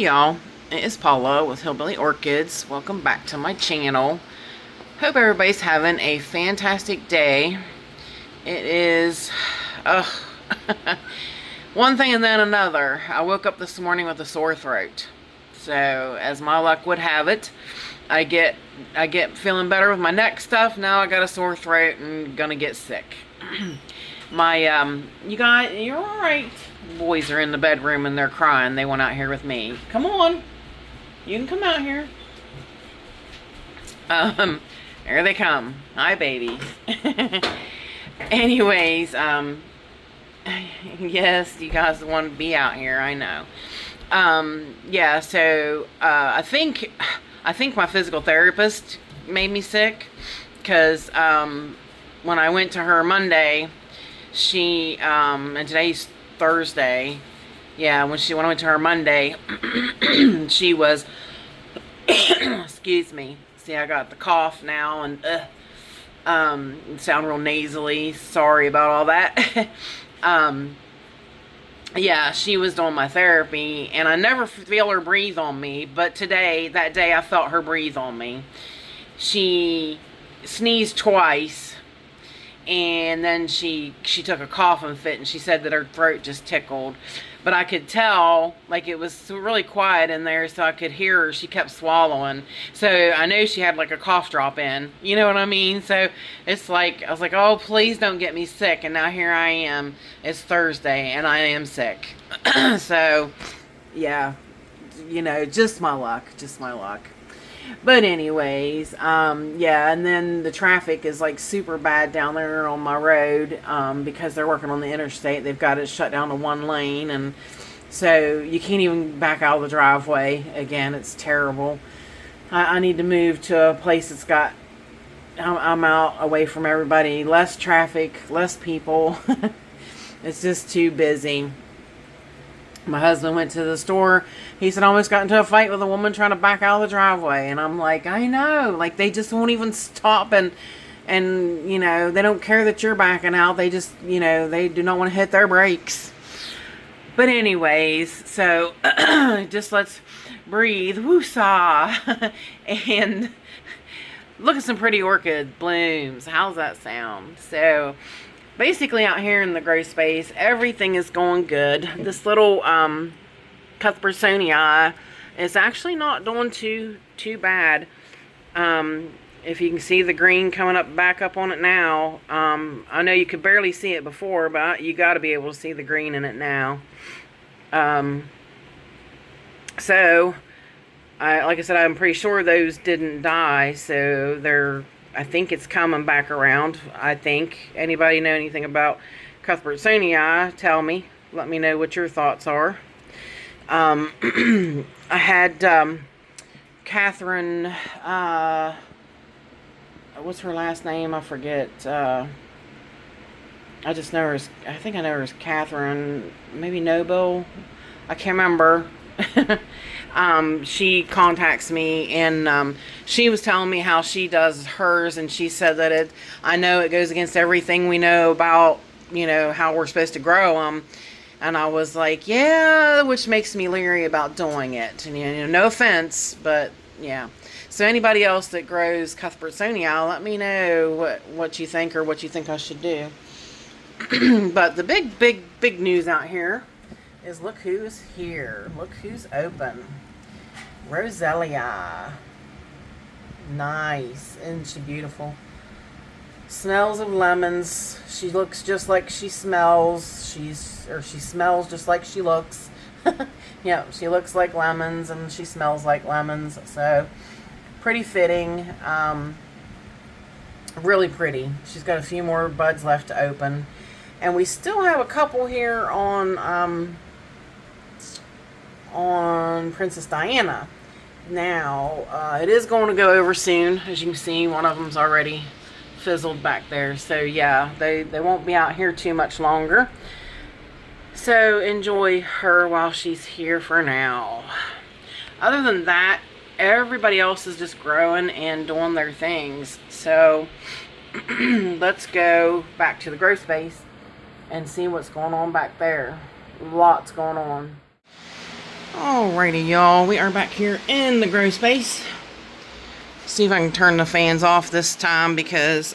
y'all, it is Paula with Hillbilly Orchids. Welcome back to my channel. Hope everybody's having a fantastic day. It is one thing and then another. I woke up this morning with a sore throat. So as my luck would have it, I get feeling better with my neck stuff. Now I got a sore throat and gonna get sick. You guys, you're all right. Boys are in the bedroom and they're crying. They went out here with me. Come on, you can come out here. There they come. Hi, baby. Anyways, yes, you guys want to be out here. I know. Yeah. So I think my physical therapist made me sick because when I went to her Monday, she and today's Thursday. Yeah, when I went to her Monday, she was excuse me. See, I got the cough now and sound real nasally. Sorry about all that. Yeah, she was doing my therapy, and I never feel her breathe on me, but that day I felt her breathe on me. She sneezed twice, and then she took a coughing fit, and she said that her throat just tickled. But I could tell, like, it was really quiet in there, so I could hear her. She kept swallowing. So I knew she had, like, a cough drop in. You know what I mean? So it's like, I was like, oh, please don't get me sick. And now here I am. It's Thursday, and I am sick. So, yeah, you know, just my luck. Just my luck. But anyways, yeah, and then the traffic is like super bad down there on my road because they're working on the interstate. They've got it shut down to one lane, and so you can't even back out of the driveway. Again, it's terrible. I need to move to a place that's got, I'm out away from everybody, less traffic, less people. It's just too busy. My husband went to the store. He said, I almost got into a fight with a woman trying to back out of the driveway. And I'm like, I know. Like, they just won't even stop. And you know, they don't care that you're backing out. They just, you know, they do not want to hit their brakes. But anyways, so just let's breathe. Woosah. And look at some pretty orchid blooms. How's that sound? So basically out here in the grow space, everything is going good. This little Cuthbertsonii is actually not doing too bad. If you can see the green coming back up on it now. I know you could barely see it before, but you got to be able to see the green in it now. So, like I said, I'm pretty sure those didn't die, so I think it's coming back around. I think. Anybody know anything about Cuthbertsonii? Tell me. Let me know what your thoughts are. I had Catherine, what's her last name? I forget. I just know her as, I think I know her as Catherine, maybe Noble. I can't remember. She contacts me, and she was telling me how she does hers, and she said that I know it goes against everything we know about, you know, how we're supposed to grow them. And I was like, yeah, which makes me leery about doing it. And, you know, no offense, but yeah. So anybody else that grows Cuthbertsonii, let me know what you think, or what you think I should do. But the big news out here is, look who's here. Look who's open. Roselia. Nice. Isn't she beautiful? Smells of lemons. She looks just like she smells. She smells just like she looks. Yeah, she looks like lemons and she smells like lemons. So, pretty fitting. Really pretty. She's got a few more buds left to open. And we still have a couple here on Princess Diana. Now, it is going to go over soon. As you can see, one of them's already fizzled back there. So, yeah, they won't be out here too much longer. So, enjoy her while she's here for now. Other than that, everybody else is just growing and doing their things. So, let's go back to the grow space and see what's going on back there. Lots going on. Alrighty, y'all. We are back here in the grow space. See if I can turn the fans off this time because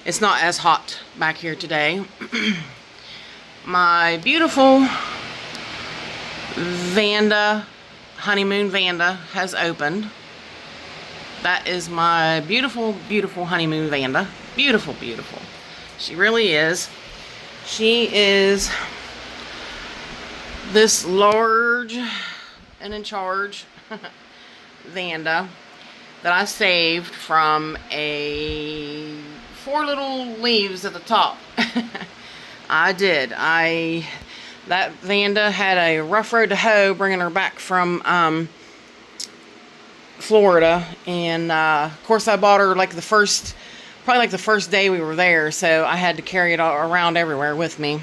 it's not as hot back here today. My beautiful Vanda, honeymoon Vanda, has opened. That is my beautiful, beautiful honeymoon Vanda. Beautiful, beautiful. She really is. She is this large and in charge Vanda that I saved from a 4 little leaves at the top. I did. That Vanda had a rough road to hoe bringing her back from Florida, and of course I bought her like probably the first day we were there, so I had to carry it all around everywhere with me.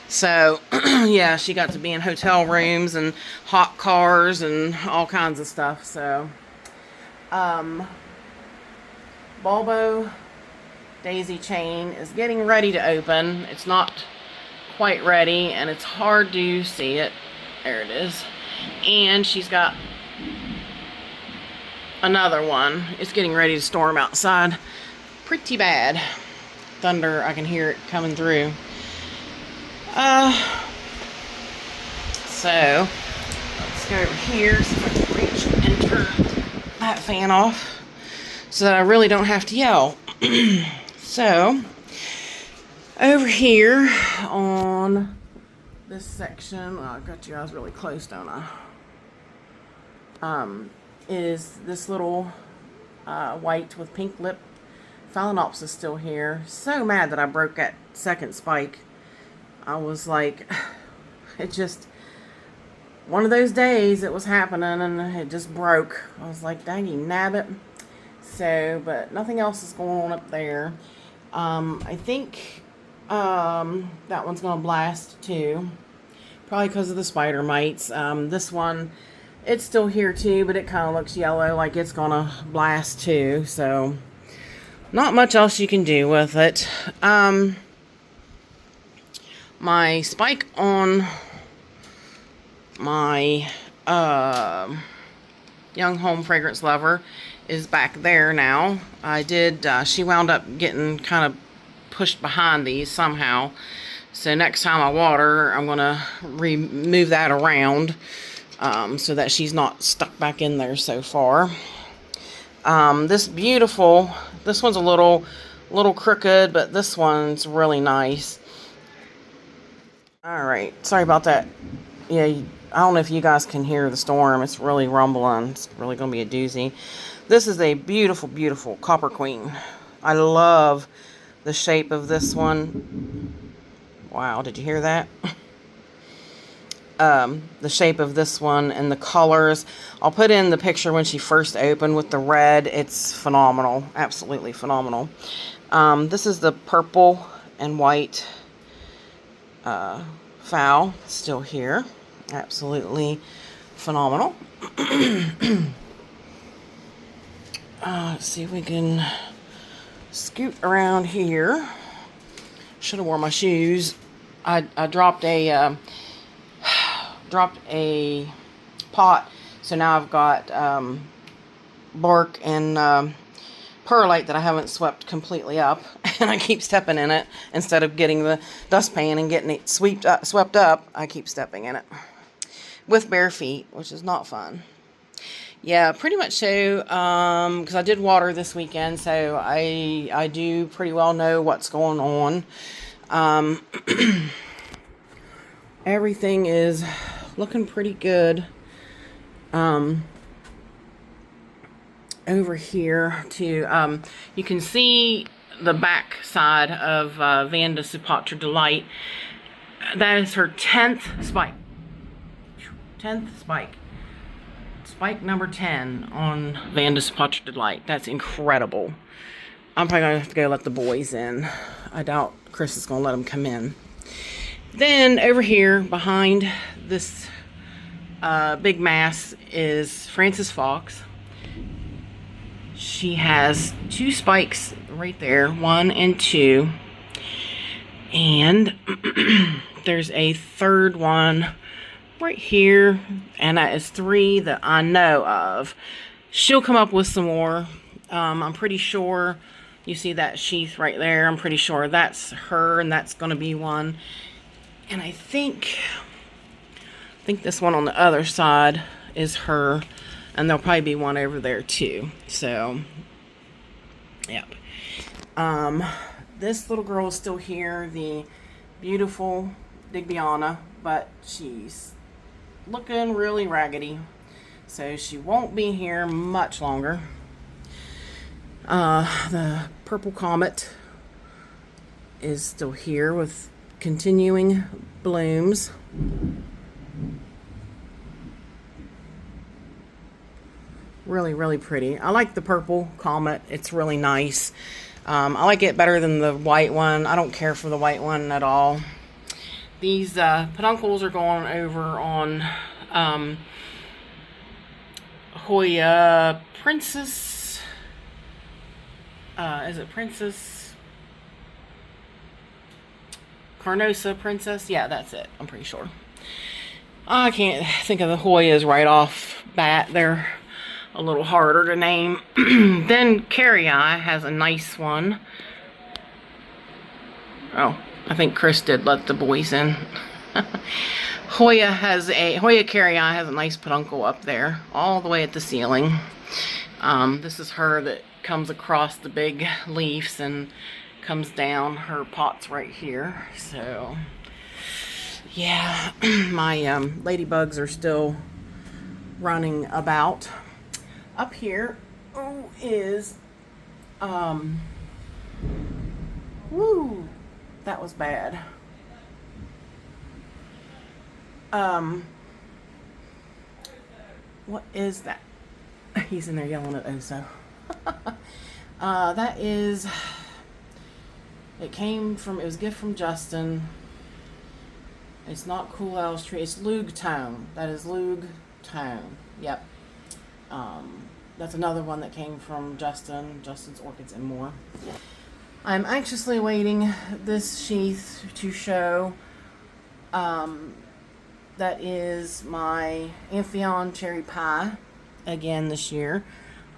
So, yeah, she got to be in hotel rooms and hot cars and all kinds of stuff. So, Bulbo daisy chain is getting ready to open. It's not quite ready, and it's hard to see it. There it is. And she's got another one. It's getting ready to storm outside. Pretty bad. Thunder, I can hear it coming through. So let's go over here so I can reach and turn that fan off so that I really don't have to yell. So over here on this section, I got you guys really close, don't I? Is this little white with pink lip Phalaenopsis still here. So mad that I broke that second spike. I was like, it just, one of those days it was happening and it just broke. I was like, dang, you nabbit. So, but nothing else is going on up there. I think that one's going to blast too. Probably because of the spider mites. This one, it's still here too, but it kind of looks yellow like it's going to blast too. So, not much else you can do with it. My spike on my Young Home Fragrance Lover is back there now. She wound up getting kind of pushed behind these somehow. So next time I water, I'm going to remove that around so that she's not stuck back in there so far. This one's a little crooked, but this one's really nice. Alright, sorry about that. Yeah, I don't know if you guys can hear the storm. It's really rumbling. It's really going to be a doozy. This is a beautiful, beautiful Copper Queen. I love the shape of this one. Wow, did you hear that? The shape of this one and the colors. I'll put in the picture when she first opened with the red. It's phenomenal. Absolutely phenomenal. This is the purple and white foul still here. Absolutely phenomenal. Let's see if we can scoot around here. Should have worn my shoes. I dropped a pot, so now I've got bark and perlite that I haven't swept completely up, and I keep stepping in it instead of getting the dustpan and getting it swept up. I keep stepping in it with bare feet, which is not fun. Yeah, pretty much so, because I did water this weekend, so I do pretty well know what's going on. Everything is looking pretty good. Over here too, you can see the back side of Vanda Supatra Delight. That is her 10th spike. 10th spike. Spike number 10 on Vanda Supatra Delight. That's incredible. I'm probably gonna have to go let the boys in. I doubt Chris is gonna let them come in. Then over here behind this big mass is Frances Fox. She has 2 spikes right there, 1 and 2. And there's a third one right here, and that is 3 that I know of. She'll come up with some more. I'm pretty sure you see that sheath right there. I'm pretty sure that's her, and that's going to be one. And I think this one on the other side is her, and there'll probably be one over there too. So, yep. This little girl is still here, the beautiful Digbyana, but she's looking really raggedy, so she won't be here much longer. The purple comet is still here with continuing blooms. Really, really pretty. I like the purple comet. It's really nice. I like it better than the white one. I don't care for the white one at all. These peduncles are going over on Hoya Princess. Is it Princess? Carnosa Princess? Yeah, that's it. I'm pretty sure. I can't think of the Hoyas right off bat. They're a little harder to name. Then Carrie has a nice one. Oh, I think Chris did let the boys in. Hoya Carrie has a nice peduncle up there, all the way at the ceiling. This is her that comes across the big leaves and comes down. Her pot's right here. So, yeah, my ladybugs are still running about. Up here is, woo, that was bad. What is that? He's in there yelling at Oso. That is, it was a gift from Justin. It's not Cool Owl's tree, it's Lug Tone. That is Lug Tone. Yep. That's another one that came from Justin's Orchids and More. I'm anxiously awaiting this sheath to show. That is my Amphion Cherry Pie again this year.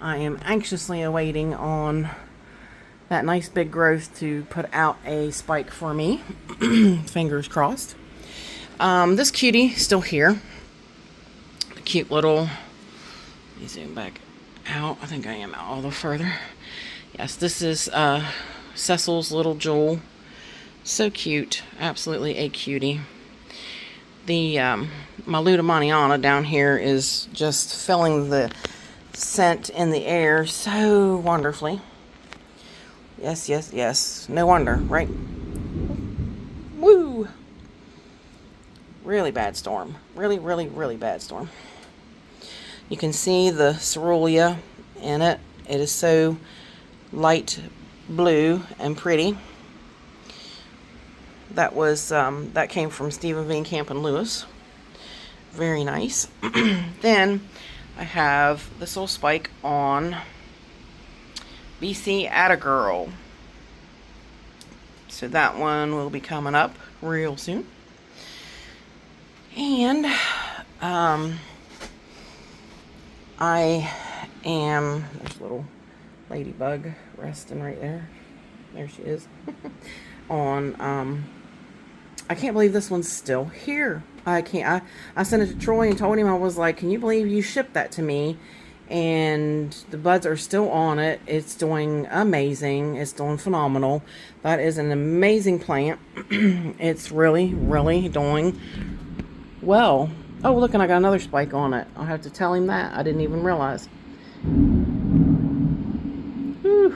I am anxiously awaiting on that nice big growth to put out a spike for me. Fingers crossed. This cutie still here. The cute little, let me zoom back out. I think I am out a little further. Yes, this is Cecil's little jewel. So cute. Absolutely a cutie. The my Ludomaniana down here is just filling the scent in the air so wonderfully. Yes, yes, yes. No wonder, right? Woo! Really bad storm. Really, really, really bad storm. You can see the cerulean in it. It is so light blue and pretty. That was that came from Stephen Van Camp and Lewis. Very nice. Then I have this little spike on BC Attagirl. So that one will be coming up real soon. And I am, there's a little ladybug resting right there. There she is. On I can't believe this one's still here. I sent it to Troy and told him, I was like, can you believe you shipped that to me? And the buds are still on it. It's doing amazing. It's doing phenomenal. That is an amazing plant. It's really, really doing well. Oh, look, and I got another spike on it. I'll have to tell him that. I didn't even realize. Whew.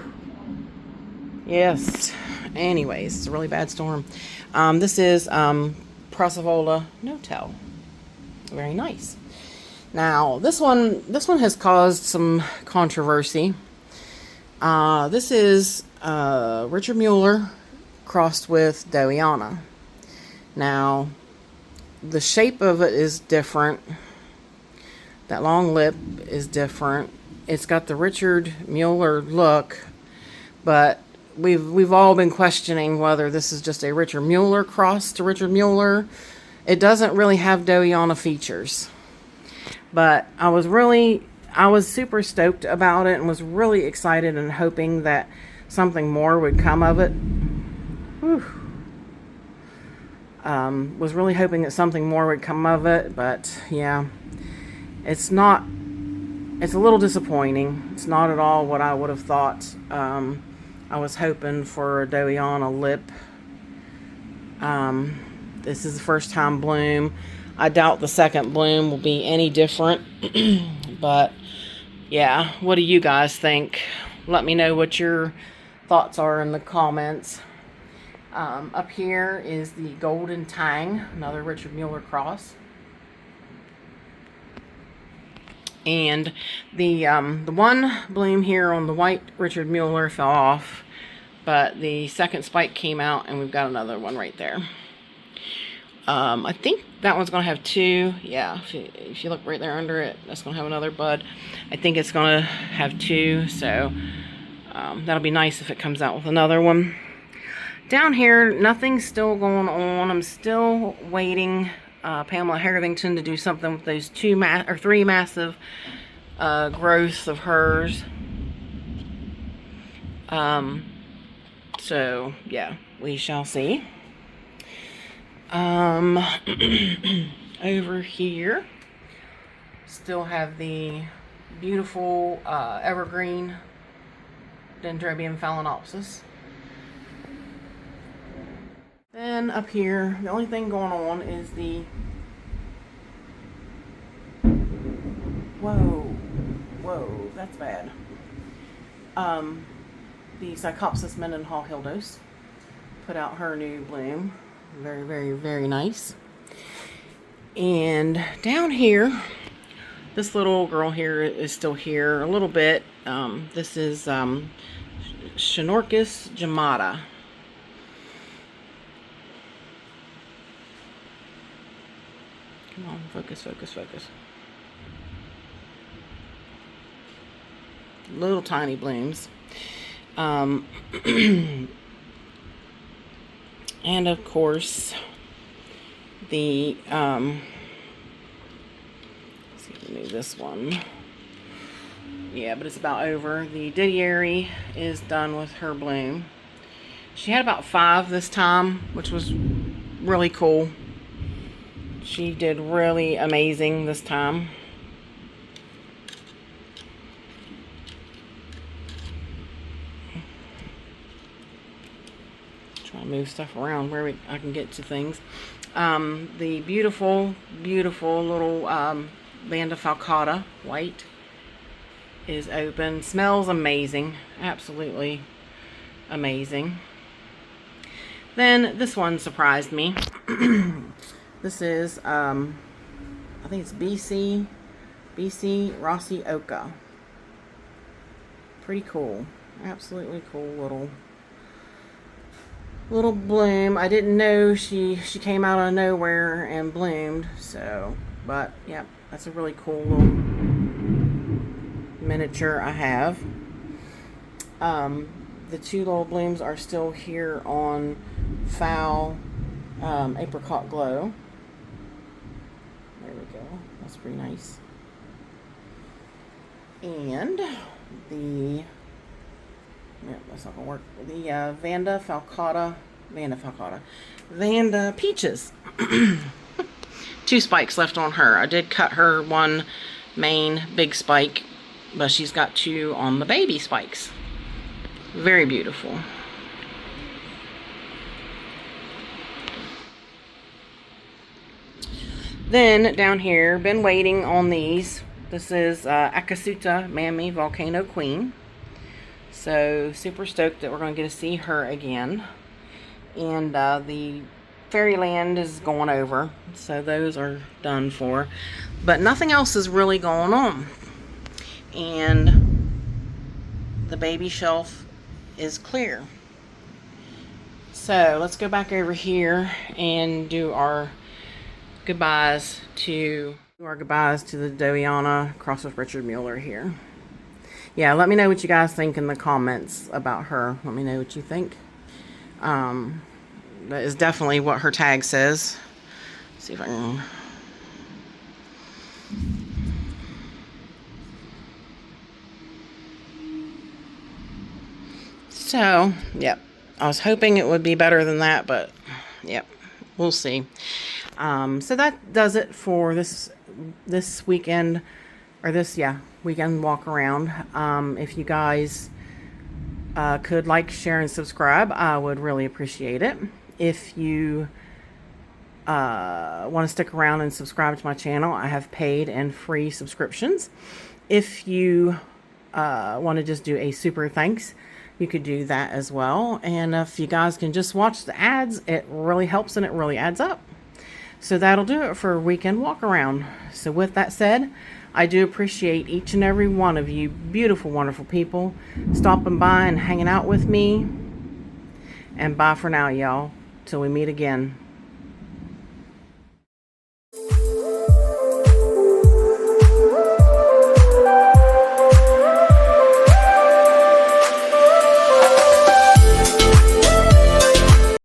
Yes. Anyways, it's a really bad storm. This is Prosovola No-Tell. Very nice. Now, this one has caused some controversy. This is Richard Mueller crossed with Dowiana. Now, the shape of it is different. That long lip is different. It's got the Richard Mueller look, but we've all been questioning whether this is just a Richard Mueller cross to Richard Mueller, It doesn't really have Dowiana features. But I was super stoked about it and was really excited and hoping that something more would come of it. Whew. Was really hoping that something more would come of it, but yeah, it's not. It's a little disappointing. It's not at all what I would have thought. I was hoping for a Dowiana lip. This is the first time bloom. I doubt the second bloom will be any different. But yeah, what do you guys think? Let me know what your thoughts are in the comments. Up here is the Golden Tang, another Richard Mueller cross. And the one bloom here on the white Richard Mueller fell off, but the second spike came out, and we've got another one right there. I think that one's going to have two. Yeah, if you look right there under it, that's going to have another bud. I think it's going to have two, so that'll be nice if it comes out with another one. Down here, nothing's still going on. I'm still waiting Pamela Harrington to do something with those three massive growths of hers. So yeah, we shall see. Over here, still have the beautiful evergreen Dendrobium phalaenopsis. Then up here, the only thing going on is the whoa, that's bad. The Psychopsis Mendenhall Hildos put out her new bloom. Very, very, very nice. And down here, this little girl here is still here a little bit. This is Shinorchis gemata. Come on, focus, focus, focus. Little tiny blooms. And of course, the, let's see if we move this one. Yeah, but it's about over. The Didieri is done with her bloom. She had about 5 this time, which was really cool. She did really amazing this time. Trying to move stuff around where I can get to things. The beautiful, beautiful little Vanda falcata white is open. Smells amazing. Absolutely amazing. Then this one surprised me. This is, I think it's BC Rossi Oka. Pretty cool. Absolutely cool little bloom. I didn't know she came out of nowhere and bloomed. So, but yeah, that's a really cool little miniature I have. The 2 little blooms are still here on Foul Apricot Glow. There we go. That's pretty nice. And the, yeah, that's not gonna work. The Vanda Peaches. 2 spikes left on her. I did cut her one main big spike, but she's got 2 on the baby spikes. Very beautiful. Then down here, been waiting on these. This is Akasuta Mammy Volcano Queen. So super stoked that we're going to get to see her again. And the Fairyland is going over. So those are done for. But nothing else is really going on. And the baby shelf is clear. So let's go back over here and do our goodbyes to the Dowiana cross with Richard Mueller here. Yeah, let me know what you guys think in the comments about her. Let me know what you think. That is definitely what her tag says. See if I can. So, yep. I was hoping it would be better than that, but yep, we'll see. So that does it for this weekend, or this weekend walk around. If you guys could like, share, and subscribe, I would really appreciate it. If you want to stick around and subscribe to my channel, I have paid and free subscriptions. If you want to just do a super thanks, you could do that as well. And if you guys can just watch the ads, it really helps and it really adds up. So that'll do it for weekend walk around. So with that said, I do appreciate each and every one of you beautiful, wonderful people stopping by and hanging out with me. And bye for now, y'all. Till we meet again.